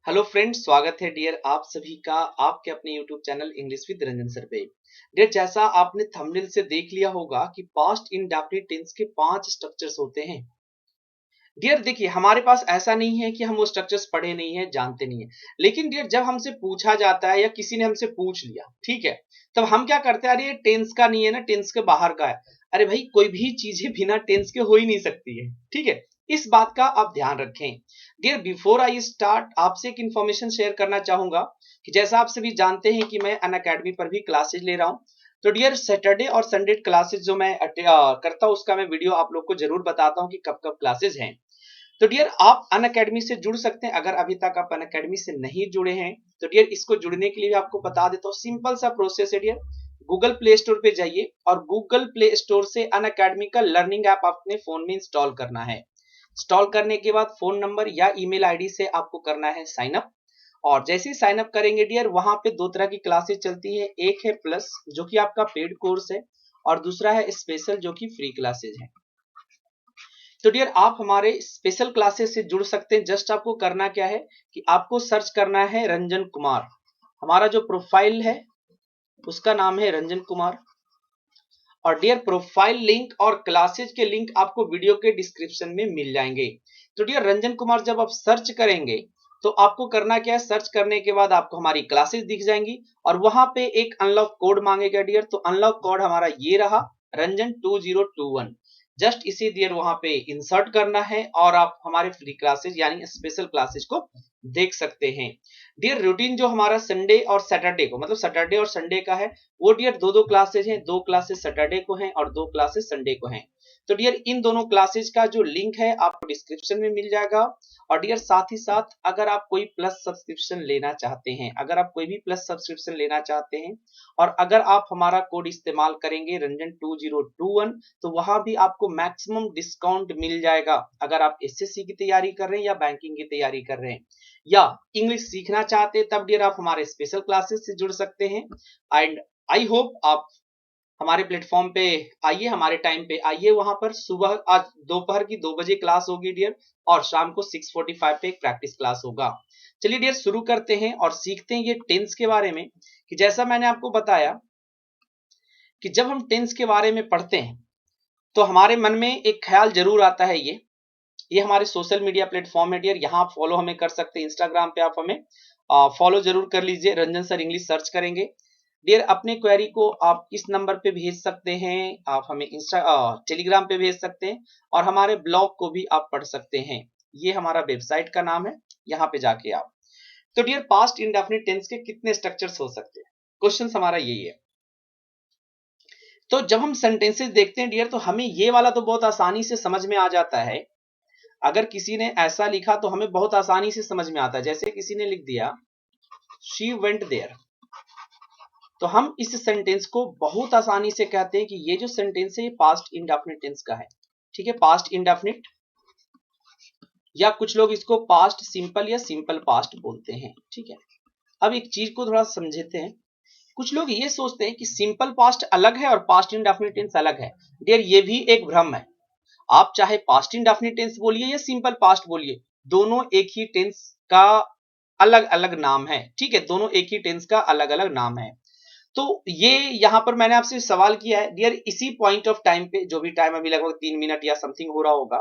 Hello friends, स्वागत है dear आप सभी का आपके अपने YouTube channel English with Ranjan sir पे। डियर, जैसा आपने थंबनेल से देख लिया होगा कि पास्ट इंडेफिनिट टेंस के 5 स्ट्रक्चर्स होते हैं। डियर देखिए, हमारे पास ऐसा नहीं है कि हम वो स्ट्रक्चर्स पढ़े नहीं है, जानते नहीं है, लेकिन डियर जब हमसे पूछा जाता है या किसी ने हमसे पूछ लिया, ठीक है, तब हम क्या करते हैं, अरे ये टेंस का नहीं है ना, टेंस के बाहर का है। अरे भाई, कोई भी चीजें बिना टेंस के हो ही नहीं सकती है, ठीक है। इस बात का आप ध्यान रखें। डियर, बिफोर आई स्टार्ट, आपसे एक इंफॉर्मेशन शेयर करना चाहूंगा कि जैसा आप सभी जानते हैं कि मैं अनअकैडमी पर भी क्लासेज ले रहा हूं। तो डियर, सैटरडे और संडे क्लासेज जो मैं करता हूं, उसका मैं वीडियो आप लोग को जरूर बताता हूं कि कब कब क्लासेज हैं। तो डियर, आप अनअकैडमी से जुड़ सकते हैं। अगर अभी तक आप अनअकैडमी से नहीं जुड़े हैं तो डियर, इसको जुड़ने के लिए आपको बता देता हूँ, सिंपल सा प्रोसेस है डियर। गूगल प्ले स्टोर पे जाइए और गूगल प्ले स्टोर से अनअकैडमी का लर्निंग ऐप अपने फोन में इंस्टॉल करना है। इंस्टॉल करने के बाद फोन नंबर या ईमेल आईडी से आपको करना है साइन अप। और जैसे ही साइन अप करेंगे डियर, वहां पे दो तरह की क्लासेस चलती है। एक है प्लस, जो कि आपका पेड कोर्स है, और दूसरा है स्पेशल, जो कि फ्री क्लासेज है। तो डियर, आप हमारे स्पेशल क्लासेस से जुड़ सकते हैं। जस्ट आपको करना क्या है कि आपको सर्च करना है रंजन कुमार। हमारा जो प्रोफाइल है उसका नाम है रंजन कुमार। और डियर, प्रोफाइल लिंक और क्लासेज के लिंक आपको वीडियो के डिस्क्रिप्शन में मिल जाएंगे। तो डियर, रंजन कुमार जब आप सर्च करेंगे तो आपको करना क्या है, सर्च करने के बाद आपको हमारी क्लासेस दिख जाएंगी और वहां पे एक अनलॉक कोड मांगेगा डियर। तो अनलॉक कोड हमारा ये रहा, रंजन 2021। जस्ट इसे डियर वहां पे इंसर्ट करना है और आप हमारे फ्री क्लासेज यानी स्पेशल क्लासेज को देख सकते हैं। डियर, रूटीन जो हमारा संडे और सैटरडे को, मतलब सैटरडे और संडे का है, वो डियर दो दो क्लासेज हैं। दो क्लासेस सैटरडे को हैं और दो क्लासेस संडे को हैं। तो डियर, इन दोनों क्लासेज का जो लिंक है आपको डिस्क्रिप्शन में मिल जाएगा। और डियर, साथ ही साथ अगर आप कोई प्लस सब्सक्रिप्शन लेना चाहते हैं, अगर आप कोई भी प्लस सब्सक्रिप्शन लेना चाहते हैं और अगर आप हमारा कोड इस्तेमाल करेंगे रंजन 2021, तो वहां भी आपको मैक्सिमम डिस्काउंट मिल जाएगा। अगर आप एसएससी की तैयारी कर रहे हैं या बैंकिंग की तैयारी कर रहे हैं या इंग्लिश सीखना चाहते हैं, तब डियर आप हमारे स्पेशल क्लासेस से जुड़ सकते हैं। एंड आई होप आप हमारे प्लेटफॉर्म पे आइए, हमारे टाइम पे आइए। वहां पर सुबह आज दोपहर की 2 बजे क्लास होगी डियर, और शाम को 6:45 पे एक प्रैक्टिस क्लास होगा। चलिए डियर, शुरू करते हैं और सीखते हैं ये टेंस के बारे में। कि जैसा मैंने आपको बताया कि जब हम टेंस के बारे में पढ़ते हैं तो हमारे मन में एक ख्याल जरूर आता है। ये हमारे सोशल मीडिया प्लेटफॉर्म है डियर, यहाँ आप फॉलो हमें कर सकते हैं। इंस्टाग्राम पे आप हमें फॉलो जरूर कर लीजिए, रंजन सर इंग्लिश सर्च करेंगे। डियर, अपने क्वेरी को आप इस नंबर पे भेज सकते हैं, आप हमें टेलीग्राम पे भेज सकते हैं, और हमारे ब्लॉग को भी आप पढ़ सकते हैं। ये हमारा वेबसाइट का नाम है, यहाँ पे जाके आप। तो डियर, पास्ट इंडेफिनिट टेंस के कितने स्ट्रक्चर्स हो सकते हैं, क्वेश्चन हमारा यही है। तो जब हम सेंटेंसेस देखते हैं डियर, तो हमें ये वाला तो बहुत आसानी से समझ में आ जाता है। अगर किसी ने ऐसा लिखा तो हमें बहुत आसानी से समझ में आता है। जैसे किसी ने लिख दिया शी वेंट देयर, तो हम इस सेंटेंस को बहुत आसानी से कहते हैं कि ये जो सेंटेंस है ये पास्ट इंडेफिनिट टेंस का है। ठीक है, पास्ट इंडेफिनिट, या कुछ लोग इसको पास्ट सिंपल या सिंपल पास्ट बोलते हैं। ठीक है, अब एक चीज को थोड़ा समझते हैं। कुछ लोग ये सोचते हैं कि सिंपल पास्ट अलग है और पास्ट इंडेफिनिट टेंस अलग है। डियर, ये भी एक भ्रम है। आप चाहे पास्ट इंडेफिनिट टेंस बोलिए या सिंपल पास्ट बोलिए, दोनों एक ही टेंस का अलग अलग नाम है। ठीक है, दोनों एक ही टेंस का अलग अलग नाम है। तो ये यहां पर मैंने आपसे सवाल किया है डियर, इसी पॉइंट ऑफ टाइम पे, जो भी टाइम अभी लगभग 3 मिनट या समथिंग हो रहा होगा,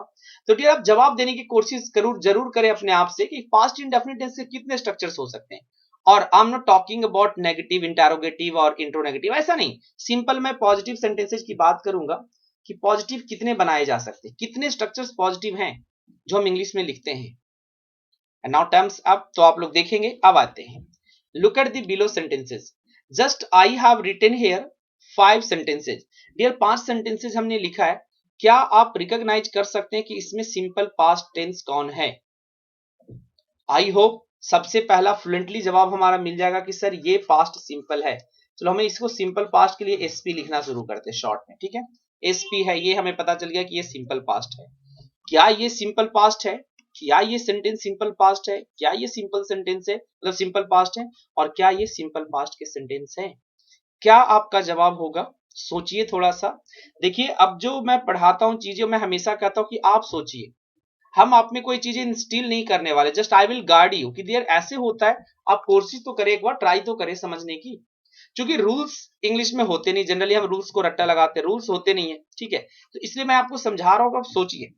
तो डियर आप जवाब देने की कोशिश जरूर करें अपने आप से कि पास्ट इंडेफिनिट टेंस के कितने स्ट्रक्चर्स हो सकते हैं। और I am not talking about negative, interrogative और इंट्रोनेगेटिव, ऐसा नहीं। सिंपल मैं पॉजिटिव सेंटेंसेज की बात करूंगा कि पॉजिटिव कितने बनाए जा सकते हैं, कितने स्ट्रक्चर्स पॉजिटिव हैं जो हम इंग्लिश में लिखते हैं। नाउ टर्म्स अप, तो आप लोग देखेंगे। अब आते हैं, look at the below sentences. Just I have written here 5 sentences. Dear, 5 sentences हमने लिखा है। क्या आप रिकॉग्नाइज कर सकते हैं कि इसमें सिंपल पास्ट टेंस कौन है? आई होप सबसे पहला फ्लुएंटली जवाब हमारा मिल जाएगा कि सर ये पास्ट सिंपल है। चलो हमें इसको सिंपल पास्ट के लिए एसपी लिखना शुरू करते हैं शॉर्ट में। ठीक है, एसपी है, ये हमें पता चल गया कि ये सिंपल पास्ट है। क्या ये सिंपल पास्ट है? क्या ये सेंटेंस सिंपल पास्ट है? क्या ये सिंपल सेंटेंस है, मतलब सिंपल पास्ट है? और क्या ये सिंपल पास्ट के सेंटेंस है? क्या आपका जवाब होगा? सोचिए थोड़ा सा। देखिए, अब जो मैं पढ़ाता हूं चीजें, मैं हमेशा कहता हूं कि आप सोचिए। हम आप में कोई चीजें इंस्टिल नहीं करने वाले, just I will guide you कि डियर ऐसे होता है, आप कोशिश तो करें, एक बार ट्राई तो करें समझने की। क्योंकि रूल्स इंग्लिश में होते नहीं, जनरली हम रूल्स को रट्टा लगाते हैं, रूल्स होते नहीं है, ठीक है। तो इसलिए मैं आपको समझा रहा हूं, आप सोचिए।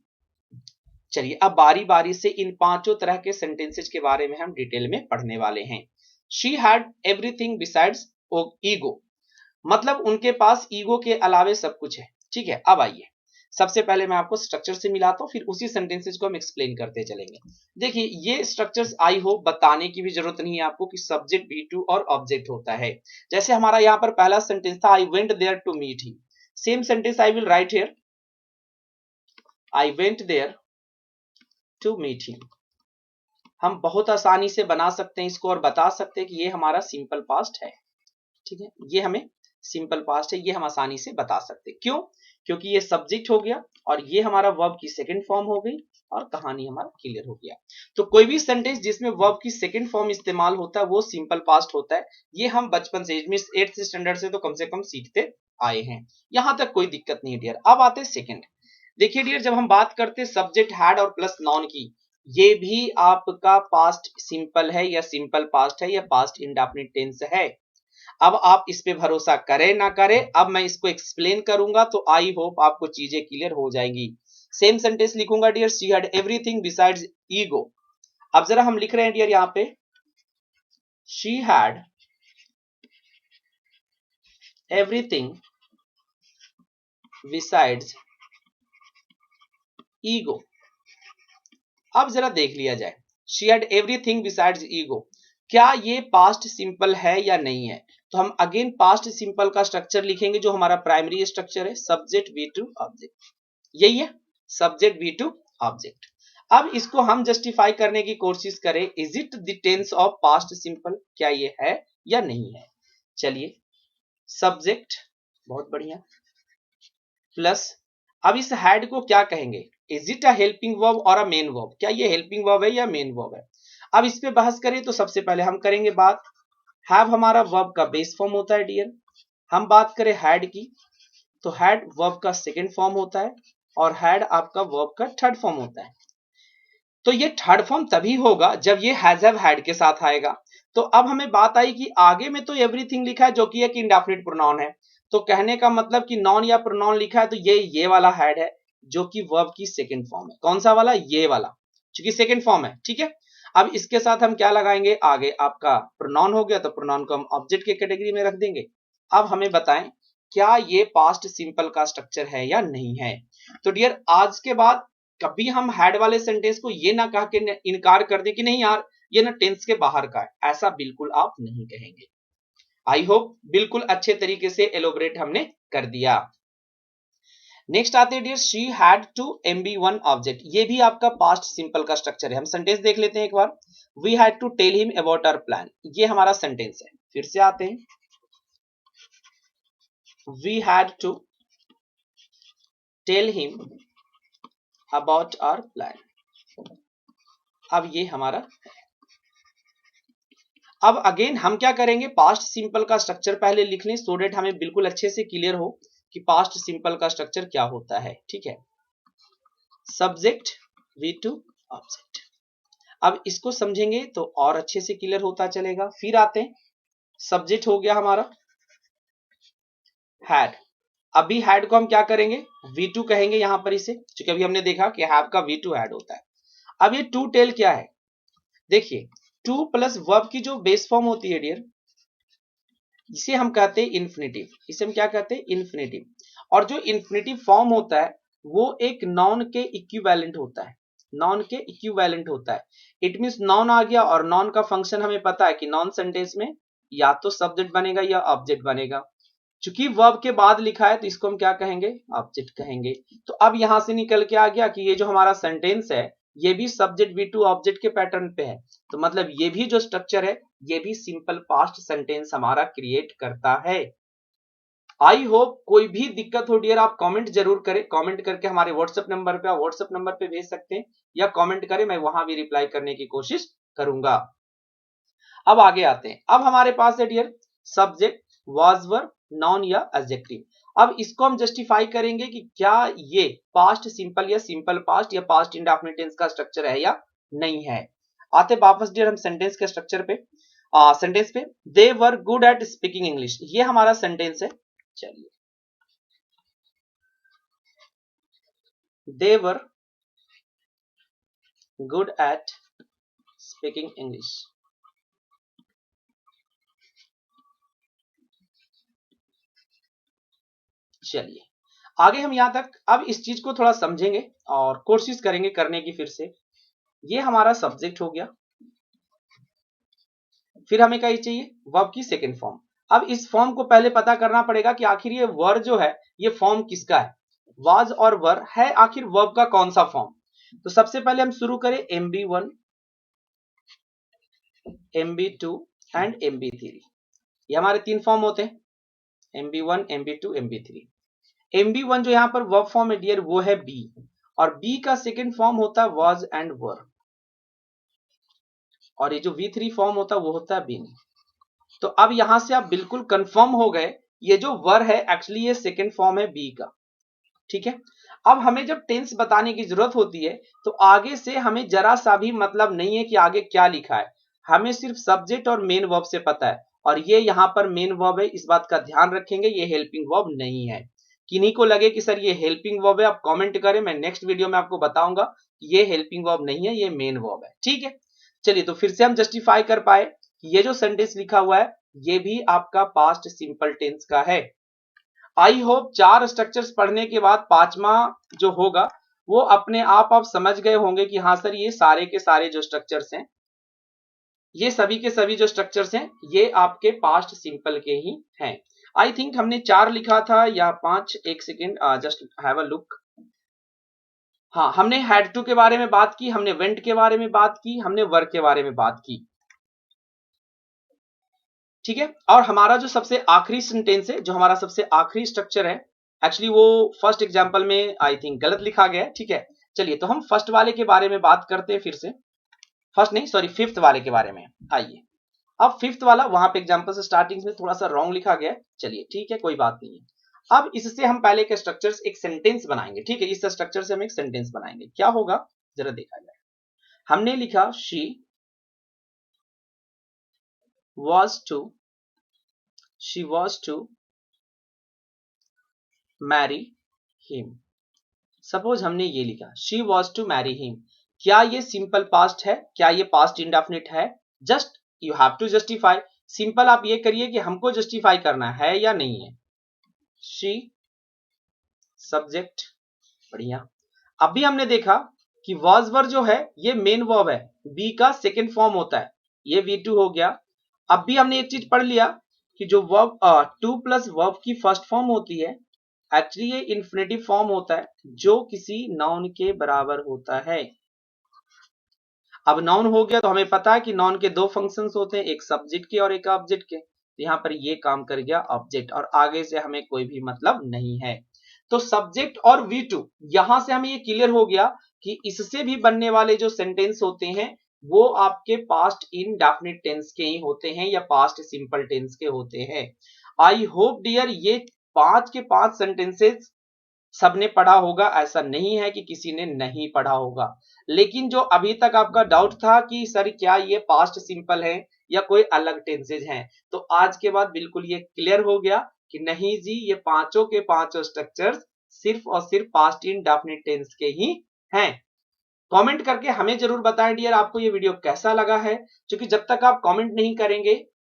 चलिए अब बारी बारी से इन पांचों तरह के सेंटेंसेज के बारे में हम डिटेल में पढ़ने वाले हैं। She had everything besides ego, मतलब उनके पास ईगो के अलावे सब कुछ है, ठीक है। अब आइए, सबसे पहले मैं आपको स्ट्रक्चर से मिलाता हूं, फिर उसी सेंटेंसेस को हम एक्सप्लेन करते चलेंगे। देखिए ये स्ट्रक्चर्स आई होप बताने की भी जरूरत नहीं है आपको कि सब्जेक्ट V2 और ऑब्जेक्ट होता है। जैसे हमारा यहाँ पर पहला सेंटेंस था, I went there to meet him. Same sentence I will write here, I went there to meet him. हम बहुत आसानी से बना सकते हैं इसको और बता सकते हैं कि ये हमारा सिंपल पास्ट है, ठीक है। ये हमें सिंपल पास्ट है, ये हम आसानी से बता सकते हैं। क्यों? क्योंकि ये सब्जेक्ट हो गया और ये हमारा वर्ब की सेकंड फॉर्म हो गई और कहानी हमारा क्लियर हो गया। तो कोई भी सेंटेंस जिसमें वर्ब की सेकंड फॉर्म इस्तेमाल होता है वो सिंपल पास्ट होता है। ये हम बचपन से, मींस 8th स्टैंडर्ड से तो कम से कम सीखते आए हैं, यहां तक कोई दिक्कत नहीं है डियर। अब आते हैं सेकंड। देखिए डियर, जब हम बात करते हैं सब्जेक्ट हैड और प्लस नॉन की, ये भी आपका पास्ट सिंपल है या सिंपल पास्ट है या पास्ट इंडेफिनिट टेंस है। अब आप इस पे भरोसा करें ना करें, अब मैं इसको एक्सप्लेन करूंगा तो आई होप आपको चीजें क्लियर हो जाएंगी। सेम सेंटेंस लिखूंगा dear, she had everything besides ego. अब जरा हम लिख रहे हैं डियर यहां पे, she had everything besides ego. अब जरा देख लिया जाए, she had everything besides ego, क्या ये पास्ट सिंपल है या नहीं है। तो हम अगेन पास्ट सिंपल का स्ट्रक्चर लिखेंगे जो हमारा प्राइमरी स्ट्रक्चर है, सब्जेक्ट V2 ऑब्जेक्ट, यही है सब्जेक्ट V2 ऑब्जेक्ट। अब इसको हम जस्टिफाई करने की कोशिश करें, is it the tense of past simple, क्या ये है या नहीं है। चलिए सब्जेक्ट, बहुत बढ़िया, प्लस अब इस हैड को क्या कहेंगे, is it a helping verb और अ मेन वर्ब, क्या ये हेल्पिंग वर्ब है या मेन वर्ब है। अब इस पे बहस करें तो सबसे पहले हम करेंगे बात, हैव हमारा वर्ब का बेस फॉर्म होता है डियर। हम बात करें हैड की, तो हैड वर्ब का सेकंड फॉर्म होता है और हैड आपका वर्ब का थर्ड फॉर्म होता है। तो ये थर्ड फॉर्म तभी होगा जब ये हैज हैव हैड के साथ आएगा। तो अब हमें बात आई कि आगे में तो एवरीथिंग लिखा है जो कि एक इंडेफिनिट प्रोनाउन है, तो कहने का मतलब कि नॉन या प्रोनाउन लिखा है तो ये वाला हैड है जो कि वर्ब की सेकंड फॉर्म है। कौन सा वाला, ये वाला, क्योंकि सेकंड फॉर्म है, ठीक है। अब इसके साथ हम क्या लगाएंगे, आगे आपका प्रोनाउन हो गया तो प्रोनाउन को हम ऑब्जेक्ट के कैटेगरी में रख देंगे। अब हमें बताएं क्या ये पास्ट सिंपल का स्ट्रक्चर है या नहीं है। तो डियर आज के बाद कभी हम हैड वाले सेंटेंस को ये ना कह के इनकार कर दे कि नहीं यार ये ना टेंस के बाहर का है, ऐसा बिल्कुल आप नहीं कहेंगे। आई होप बिल्कुल अच्छे तरीके से एलोबरेट हमने कर दिया। नेक्स्ट आते हैं dear, she had to MB1 object, ये भी आपका पास्ट सिंपल का स्ट्रक्चर है। हम सेंटेंस देख लेते हैं एक बार, we had to tell him about our plan, ये हमारा सेंटेंस है। फिर से आते हैं, we had to tell him about our plan, अब ये हमारा। अब अगेन हम क्या करेंगे, पास्ट सिंपल का स्ट्रक्चर पहले लिख लें सो डेट हमें बिल्कुल अच्छे से क्लियर हो कि पास्ट सिंपल का स्ट्रक्चर क्या होता है, ठीक है। सब्जेक्ट V2 ऑब्जेक्ट, अब इसको समझेंगे तो और अच्छे से क्लियर होता चलेगा। फिर आते हैं, सब्जेक्ट हो गया हमारा हैड, अभी हैड को हम क्या करेंगे, V2 कहेंगे यहां पर इसे, क्योंकि अभी हमने देखा कि हैव का V2 हैड होता है। अब ये टू टेल क्या है, देखिए टू प्लस वर्ब की जो बेस फॉर्म होती है डियर, इसे हम कहते हैं इन्फिनेटिव, इसे हम क्या कहते हैं, इन्फिनेटिव। और जो इन्फिनेटिव फॉर्म होता है वो एक नॉन के इक्विवेलेंट होता है, नॉन के इक्विवेलेंट होता है। इट मींस नॉन आ गया और नॉन का फंक्शन हमें पता है कि नॉन सेंटेंस में या तो सब्जेक्ट बनेगा या ऑब्जेक्ट बनेगा। चूंकि वर्ब के बाद लिखा है तो इसको हम क्या कहेंगे, ऑब्जेक्ट कहेंगे। तो अब यहां से निकल के आ गया कि ये जो हमारा सेंटेंस है ये भी सब्जेक्ट V2 ऑब्जेक्ट के पैटर्न पे है, तो मतलब ये भी जो स्ट्रक्चर है ये भी सिंपल पास्ट सेंटेंस हमारा क्रिएट करता है। आई होप कोई भी दिक्कत हो डियर आप कमेंट जरूर करें, कमेंट करके हमारे व्हाट्सएप नंबर पे, व्हाट्सएप नंबर पे भेज सकते हैं या कमेंट करें, मैं वहां भी रिप्लाई करने की कोशिश करूंगा। अब आगे आते हैं, अब हमारे पास है dear subject, was verb, noun या एडजेक्टिव। अब इसको हम जस्टिफाई करेंगे कि क्या ये पास्ट सिंपल या सिंपल पास्ट या पास्ट इंडेफिनिट टेंस का स्ट्रक्चर है या नहीं है। आते वापस डियर हम सेंटेंस के स्ट्रक्चर पे, सेंटेंस पे। They were good at speaking English, ये हमारा सेंटेंस है। चलिए, they were good at speaking English. चलिए आगे हम यहां तक अब इस चीज को थोड़ा समझेंगे और कोशिश करेंगे करने की। फिर से ये हमारा सब्जेक्ट हो गया, फिर हमें क्या चाहिए, वर्ब की सेकंड फॉर्म। अब इस फॉर्म को पहले पता करना पड़ेगा कि आखिर ये वर जो है ये फॉर्म किसका है, वाज और वर है, आखिर वर्ब का कौन सा फॉर्म। तो सबसे पहले हम शुरू करें MB1, MB2 एंड MB3। ये हमारे तीन फॉर्म होते हैं, MB1, MB2, MB3। MB1 जो यहां पर वर्ब फॉर्म है डियर वो है बी, और बी का सेकंड फॉर्म होता है वाज एंड वर, और ये जो V3 फॉर्म होता है वो होता है बीन। तो अब यहां से आप बिल्कुल कंफर्म हो गए, ये जो वर है एक्चुअली ये सेकंड फॉर्म है बी का। ठीक है, अब हमें जब टेंस बताने की जरूरत होती है तो आगे से हमें जरा सा भी मतलब नहीं है कि आगे क्या लिखा है, हमें सिर्फ सब्जेक्ट और मेन वर्ब से पता है, और ये यहाँ पर मेन वर्ब है, इस बात का ध्यान रखेंगे, ये हेल्पिंग वर्ब नहीं है। किन्हीं को लगे कि सर ये हेल्पिंग वर्ब है, आप कमेंट करें, मैं नेक्स्ट वीडियो में आपको बताऊंगा कि ये हेल्पिंग वर्ब नहीं है, ये मेन वर्ब है। ठीक है, चलिए तो फिर से हम जस्टिफाई कर पाए कि ये जो सेंटेंस लिखा हुआ है ये भी आपका पास्ट सिंपल टेंस का है। आई होप 4 स्ट्रक्चर्स पढ़ने के बाद पांचवा जो होगा वो अपने आप समझ गए होंगे कि हाँ सर ये सारे के सारे जो स्ट्रक्चर्स हैं, ये सभी के सभी जो स्ट्रक्चर्स हैं ये आपके पास्ट सिंपल के ही हैं। आई थिंक हमने 4 लिखा था या 5, एक second just have a look. हाँ, हमने हैड टू के बारे में बात की, हमने वेंट के बारे में बात की, हमने वर्क के बारे में बात की। ठीक है, और हमारा जो सबसे आखिरी सेंटेंस है, जो हमारा सबसे आखिरी स्ट्रक्चर है, एक्चुअली वो फर्स्ट एग्जांपल में आई थिंक गलत लिखा गया है। ठीक है, चलिए तो हम फर्स्ट वाले के बारे में बात करते हैं फिर से, फर्स्ट नहीं सॉरी फिफ्थ वाले के बारे में। आइए, अब फिफ्थ वाला वहां पे एग्जांपल से स्टार्टिंग में थोड़ा सा रॉन्ग लिखा गया है, चलिए ठीक है कोई बात नहीं है। अब इससे हम पहले के स्ट्रक्चर एक सेंटेंस बनाएंगे। ठीक है, इस स्ट्रक्चर से हम एक सेंटेंस बनाएंगे, क्या होगा जरा देखा जाए। हमने लिखा she was to marry him। Suppose हमने ये लिखा she was to marry him, क्या ये सिंपल पास्ट है, क्या ये पास्ट इंडेफिनिट है? Just you have to justify. Simple आप ये करिए कि हमको जस्टिफाई करना है या नहीं है। शी सब्जेक्ट, बढ़िया। अभी हमने देखा कि वॉज वर जो है ये मेन वर्ब है, बी का सेकेंड फॉर्म होता है, ये V2 हो गया। अब भी हमने एक चीज पढ़ लिया कि जो वर्ब टू प्लस वर्ब की फर्स्ट फॉर्म होती है एक्चुअली ये इन्फिनेटिव फॉर्म होता है जो किसी नाउन के बराबर होता है। अब नाउन हो गया तो हमें पता है कि नाउन के दो फंक्शंस होते हैं, एक सब्जेक्ट के और एक ऑब्जेक्ट के। तो यहाँ पर ये काम कर गया ऑब्जेक्ट, और आगे से हमें कोई भी मतलब नहीं है। तो सब्जेक्ट और V2, यहां से हमें ये क्लियर हो गया कि इससे भी बनने वाले जो सेंटेंस होते हैं वो आपके पास्ट इंडेफिनिट टेंस के ही होते हैं या पास्ट सिंपल टेंस के होते हैं। आई होप डियर ये 5 के 5 सेंटेंसेस सबने पढ़ा होगा, ऐसा नहीं है कि किसी ने नहीं पढ़ा होगा। लेकिन जो अभी तक आपका डाउट था कि सर क्या ये पास्ट सिंपल है या कोई अलग टेंसेज हैं, तो आज के बाद बिल्कुल ये क्लियर हो गया कि नहीं जी, ये पांचों के पांचों स्ट्रक्चर्स सिर्फ और सिर्फ पास्ट इंडेफिनिट टेंस के ही हैं। कमेंट करके हमें जरूर बताएं डियर आपको ये वीडियो कैसा लगा है, क्योंकि जब तक आप कमेंट नहीं करेंगे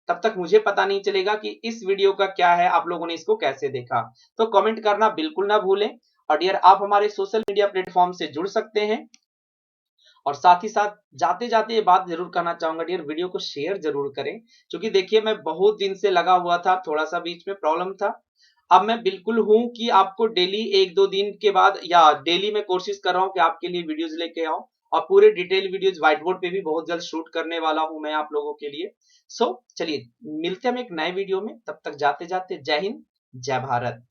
तब तक मुझे पता नहीं चलेगा कि इस वीडियो का क्या है, आप लोगों ने इसको कैसे देखा। तो कमेंट करना बिल्कुल ना भूलें, और डियर आप हमारे सोशल मीडिया प्लेटफॉर्म से जुड़ सकते हैं। और साथ ही साथ जाते जाते ये बात जरूर कहना चाहूंगा डियर, वीडियो को शेयर जरूर करें, क्योंकि देखिए मैं बहुत दिन से लगा हुआ था, थोड़ा सा बीच में प्रॉब्लम था। अब मैं बिल्कुल हूं कि आपको डेली 1-2 दिन के बाद या डेली मैं कोशिश कर रहा हूं कि आपके लिए वीडियोस लेके आऊं, और पूरे डिटेल वीडियोस व्हाइट बोर्ड पे भी बहुत जल्द शूट करने वाला हूं मैं आप लोगों के लिए। सो चलिए मिलते हैं हम एक नए वीडियो में, तब तक जाते जाते जय हिंद, जय भारत।